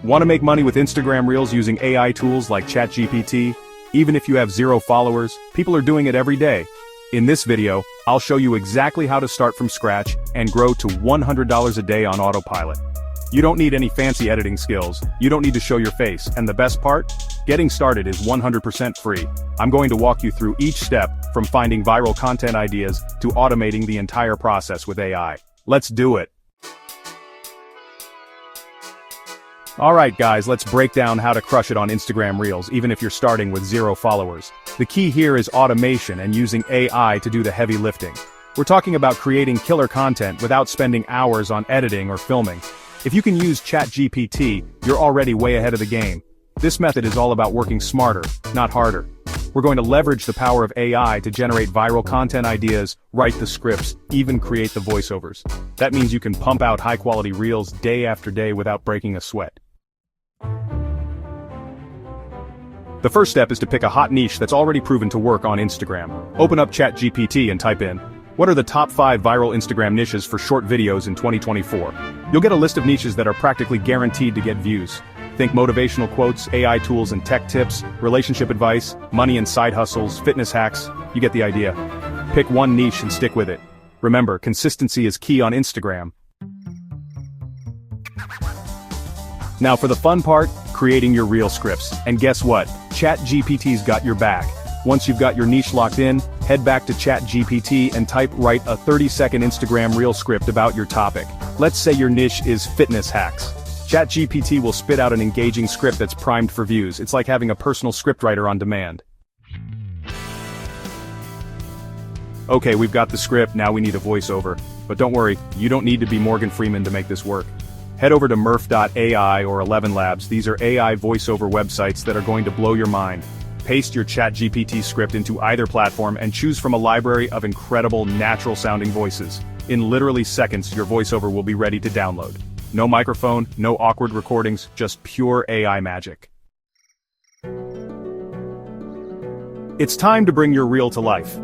Want to make money with Instagram Reels using AI tools like ChatGPT? Even if you have 0 followers, people are doing it every day. In this video, I'll show you exactly how to start from scratch and grow to $100 a day on autopilot. You don't need any fancy editing skills, you don't need to show your face, and the best part? Getting started is 100% free. I'm going to walk you through each step, from finding viral content ideas to automating the entire process with AI. Let's do it. Alright guys, let's break down how to crush it on Instagram Reels, even if you're starting with 0 followers. The key here is automation and using AI to do the heavy lifting. We're talking about creating killer content without spending hours on editing or filming. If you can use ChatGPT, you're already way ahead of the game. This method is all about working smarter, not harder. We're going to leverage the power of AI to generate viral content ideas, write the scripts, even create the voiceovers. That means you can pump out high-quality reels day after day without breaking a sweat. The first step is to pick a hot niche that's already proven to work on Instagram. Open up ChatGPT and type in, "What are the top 5 viral Instagram niches for short videos in 2024? You'll get a list of niches that are practically guaranteed to get views. Think motivational quotes, AI tools and tech tips, relationship advice, money and side hustles, fitness hacks, you get the idea. Pick one niche and stick with it. Remember, consistency is key on Instagram. Now for the fun part, creating your reel scripts. And guess what? ChatGPT's got your back. Once you've got your niche locked in, head back to ChatGPT and write a 30-second Instagram reel script about your topic. Let's say your niche is fitness hacks. ChatGPT will spit out an engaging script that's primed for views. It's like having a personal scriptwriter on demand. Okay, we've got the script, now we need a voiceover. But don't worry, you don't need to be Morgan Freeman to make this work. Head over to Murf AI or 11 Labs. These are AI voiceover websites that are going to blow your mind. Paste your ChatGPT script into either platform and choose from a library of incredible natural-sounding voices. In literally seconds, your voiceover will be ready to download. No microphone, no awkward recordings, just pure AI magic. It's time to bring your reel to life.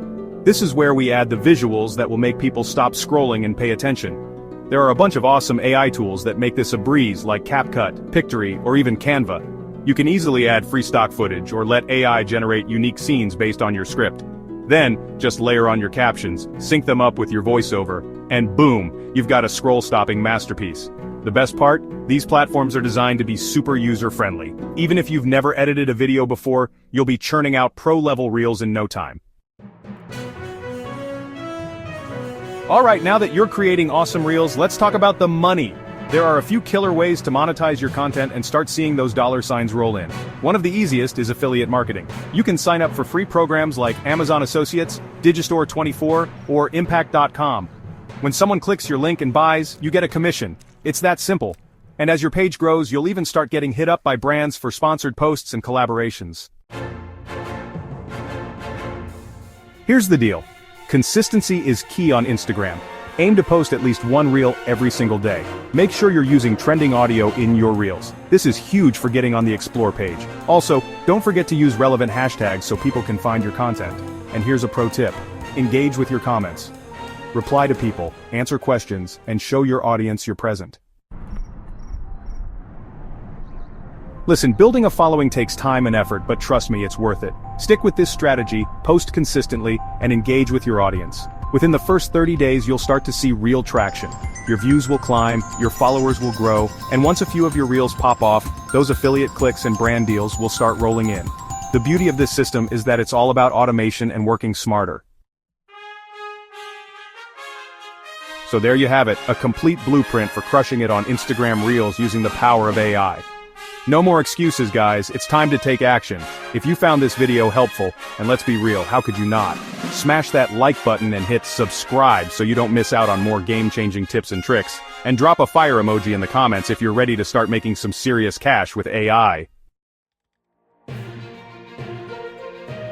This is where we add the visuals that will make people stop scrolling and pay attention. There are a bunch of awesome AI tools that make this a breeze, like CapCut, Pictory, or even Canva. You can easily add free stock footage or let AI generate unique scenes based on your script. Then, just layer on your captions, sync them up with your voiceover, and boom, you've got a scroll-stopping masterpiece. The best part? These platforms are designed to be super user-friendly. Even if you've never edited a video before, you'll be churning out pro-level reels in no time. Alright, now that you're creating awesome reels, let's talk about the money. There are a few killer ways to monetize your content and start seeing those dollar signs roll in. One of the easiest is affiliate marketing. You can sign up for free programs like Amazon Associates, Digistore24, or Impact.com. When someone clicks your link and buys, you get a commission. It's that simple. And as your page grows, you'll even start getting hit up by brands for sponsored posts and collaborations. Here's the deal. Consistency is key on Instagram. Aim to post at least one reel every single day. Make sure you're using trending audio in your reels. This is huge for getting on the Explore page. Also, don't forget to use relevant hashtags so people can find your content. And here's a pro tip. Engage with your comments. Reply to people, answer questions, and show your audience you're present. Listen, building a following takes time and effort, but trust me, it's worth it. Stick with this strategy, post consistently, and engage with your audience. Within the first 30 days, you'll start to see real traction. Your views will climb, your followers will grow, and once a few of your reels pop off, those affiliate clicks and brand deals will start rolling in. The beauty of this system is that it's all about automation and working smarter. So there you have it, a complete blueprint for crushing it on Instagram Reels using the power of AI. No more excuses, guys, it's time to take action. If you found this video helpful, and let's be real, how could you not? Smash that like button and hit subscribe so you don't miss out on more game-changing tips and tricks. And drop a fire emoji in the comments if you're ready to start making some serious cash with AI.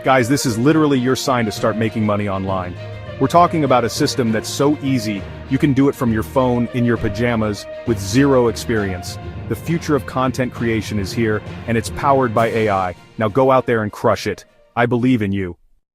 Guys, this is literally your sign to start making money online. We're talking about a system that's so easy, you can do it from your phone, in your pajamas, with zero experience. The future of content creation is here, and it's powered by AI. Now go out there and crush it. I believe in you.